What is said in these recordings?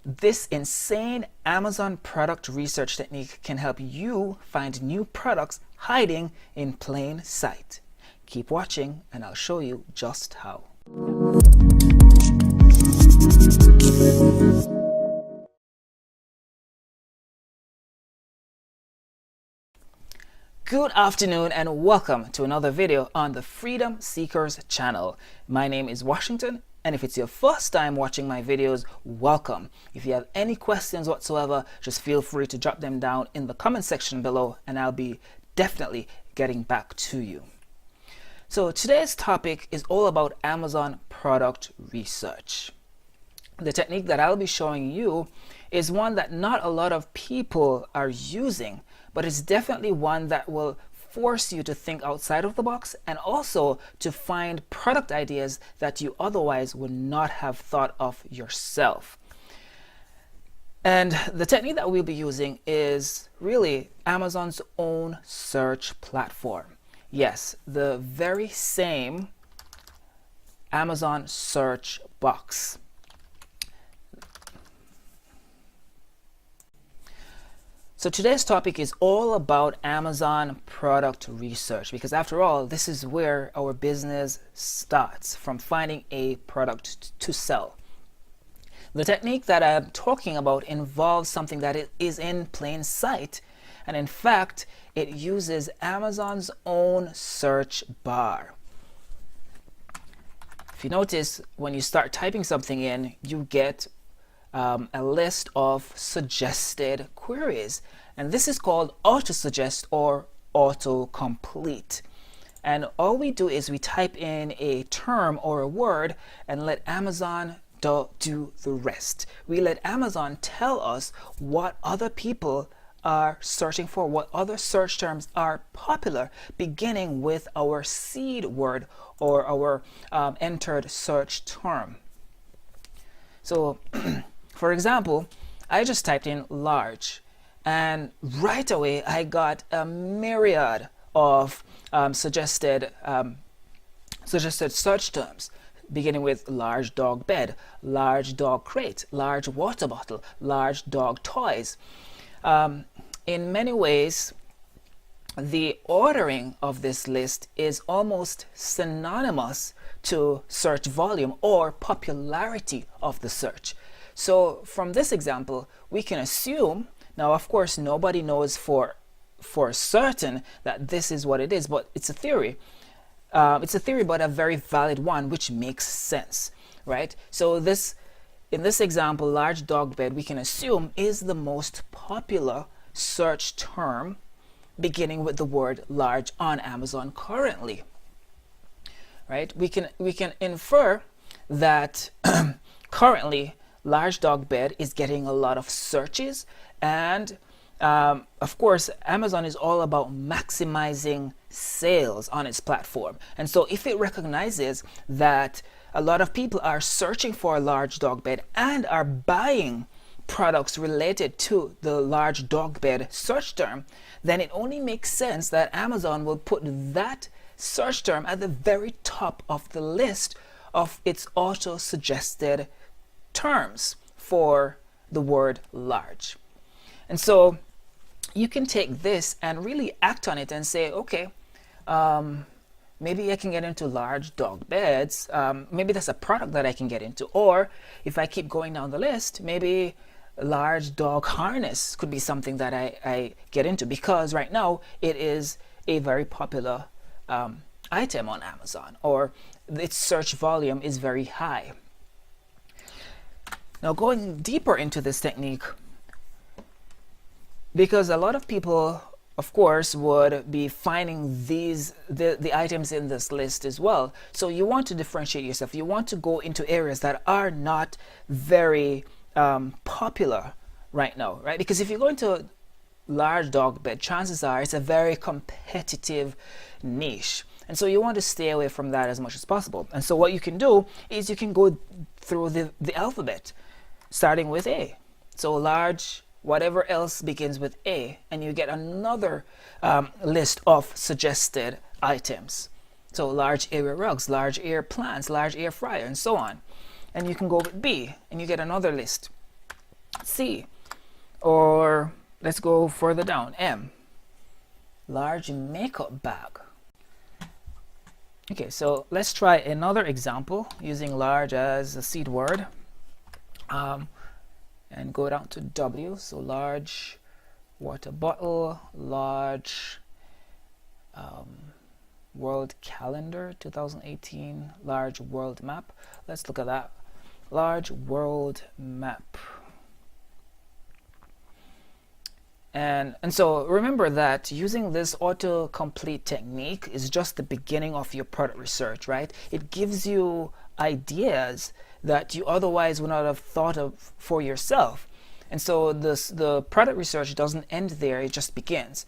This insane Amazon product research technique can help you find new products hiding in plain sight. Keep watching and I'll show you just how. Good afternoon and welcome to another video on the Freedom Seekers channel. My name is Washington, and if it's your first time watching my videos, welcome. If you have any questions whatsoever, just feel free to drop them down in the comment section below and I'll be definitely getting back to you. So today's topic is all about Amazon product research. The technique that I'll be showing you is one that not a lot of people are using, but it's definitely one that will force you to think outside of the box and also to find product ideas that you otherwise would not have thought of yourself. And the technique that we'll be using is really Amazon's own search platform. Yes, the very same Amazon search box. So today's topic is all about Amazon product research, because after all, this is where our business starts, from finding a product to sell. The technique that I'm talking about involves something that is in plain sight, and in fact, it uses Amazon's own search bar. If you notice, when you start typing something in, you get a list of suggested queries, and this is called auto-suggest or auto-complete. And all we do is we type in a term or a word and let Amazon do the rest. We let Amazon tell us what other people are searching for, what other search terms are popular, beginning with our seed word or our entered search term. So for example, I just typed in large, and right away I got a myriad of suggested search terms, beginning with large dog bed, large dog crate, large water bottle, large dog toys. In many ways, the ordering of this list is almost synonymous to search volume or popularity of the search. So from this example, we can assume, now of course nobody knows for certain that this is what it is, but it's a theory. It's a theory, but a very valid one, which makes sense, right? So in this example, large dog bed, we can assume is the most popular search term beginning with the word large on Amazon currently, right? We can infer that currently large dog bed is getting a lot of searches, and of course Amazon is all about maximizing sales on its platform. And so if it recognizes that a lot of people are searching for a large dog bed and are buying products related to the large dog bed search term, then it only makes sense that Amazon will put that search term at the very top of the list of its auto-suggested terms for the word large. And so you can take this and really act on it and say, okay, maybe I can get into large dog beds. Maybe that's a product that I can get into. Or if I keep going down the list, maybe large dog harness could be something that I get into, because right now it is a very popular item on Amazon, or its search volume is very high. Now, going deeper into this technique, because a lot of people, of course, would be finding the items in this list as well. So you want to differentiate yourself. You want to go into areas that are not very popular right now, right? Because if you go into large dog bed, chances are it's a very competitive niche. And so you want to stay away from that as much as possible. And so what you can do is you can go through the alphabet, starting with A. So large, whatever else begins with A, and you get another list of suggested items. So large area rugs, large air plants, large air fryer, and so on. And you can go with B, and you get another list. C. Or let's go further down. M. Large makeup bag. Okay, so let's try another example using large as a seed word. And go down to W. So large water bottle, large world calendar 2018, large world map. Let's look at that. Large world map. And so remember that using this autocomplete technique is just the beginning of your product research, right? It gives you ideas that you otherwise would not have thought of for yourself. And so the product research doesn't end there, it just begins.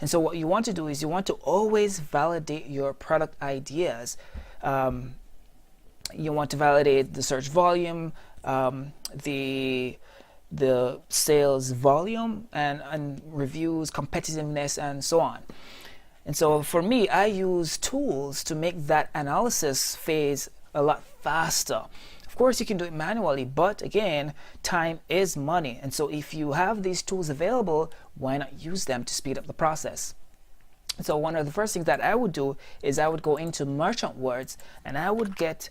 And so what you want to do is you want to always validate your product ideas. You want to validate the search volume, the sales volume, and reviews, competitiveness, and so on. And so for me, I use tools to make that analysis phase a lot faster. Of course, you can do it manually, but again, time is money. And so if you have these tools available, why not use them to speed up the process? So one of the first things that I would do is I would go into merchant words and I would get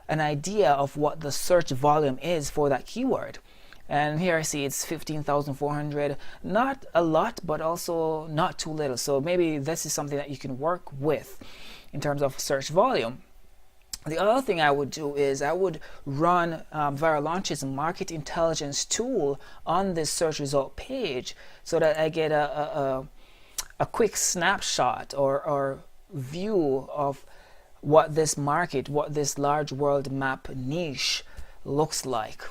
an idea of what the search volume is for that keyword. And here I see it's 15,400. Not a lot, but also not too little. So maybe this is something that you can work with in terms of search volume. The other thing I would do is I would run Viral Launch's market intelligence tool on this search result page so that I get a quick snapshot or view of what this market, what this large world map niche looks like.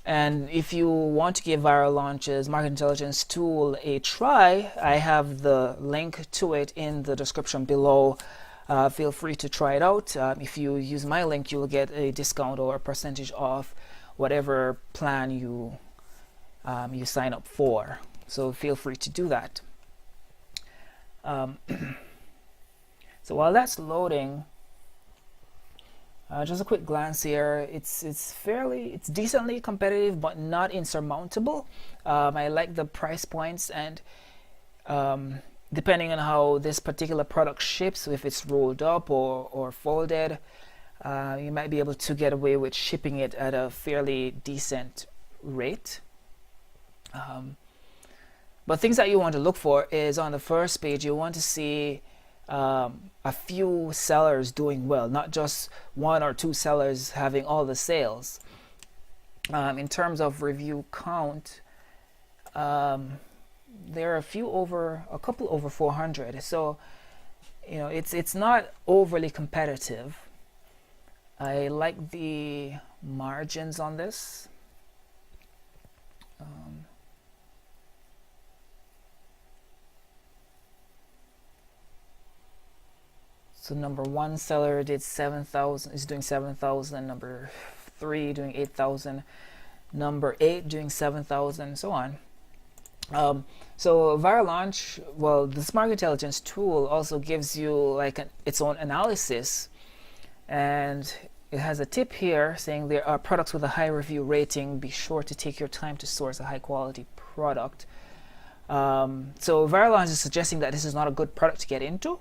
And if you want to give Viral Launch's market intelligence tool a try, I have the link to it in the description below. Feel free to try it out. If you use my link, you'll get a discount or a percentage off whatever plan you sign up for. So feel free to do that. So while that's loading, just a quick glance here. It's decently competitive, but not insurmountable. I like the price points, and depending on how this particular product ships, if it's rolled up or folded, you might be able to get away with shipping it at a fairly decent rate. But things that you want to look for is on the first page, you want to see a few sellers doing well, not just one or two sellers having all the sales. In terms of review count, there are a couple over 400. So it's not overly competitive. I like the margins on this. So number one seller did 7,000, is doing 7,000. Number 3 doing 8,000. Number 8 doing 7,000, so on. So Viral Launch, well, this market intelligence tool also gives you like its own analysis, and it has a tip here saying there are products with a high review rating. Be sure to take your time to source a high quality product. So Viral Launch is suggesting that this is not a good product to get into.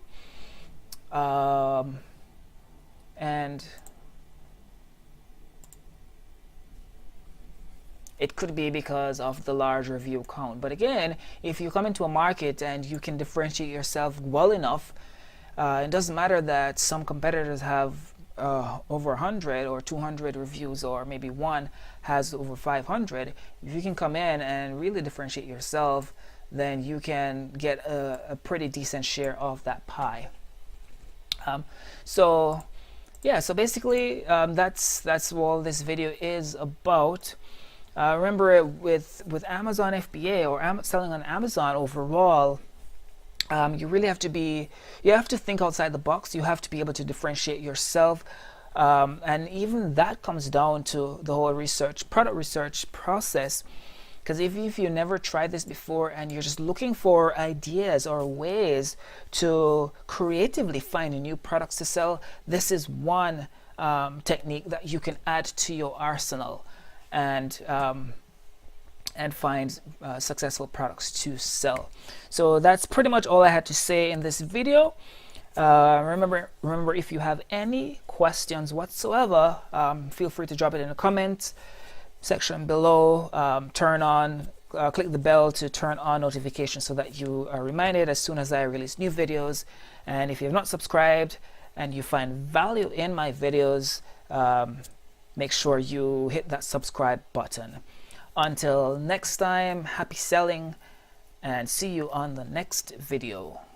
And it could be because of the large review count. But again, if you come into a market and you can differentiate yourself well enough, it doesn't matter that some competitors have over 100 or 200 reviews, or maybe one has over 500. If you can come in and really differentiate yourself, then you can get a pretty decent share of that pie. So basically that's all this video is about. Remember, with Amazon FBA or selling on Amazon overall, you really have to think outside the box. You have to be able to differentiate yourself, and even that comes down to the whole product research process. Because if you never tried this before and you're just looking for ideas or ways to creatively find new products to sell, this is one technique that you can add to your arsenal. and find successful products to sell. So that's pretty much all I had to say in this video. Remember, if you have any questions whatsoever, feel free to drop it in the comments section below. Click the bell to turn on notifications so that you are reminded as soon as I release new videos. And if you have not subscribed and you find value in my videos, make sure you hit that subscribe button. Until next time, happy selling, and see you on the next video.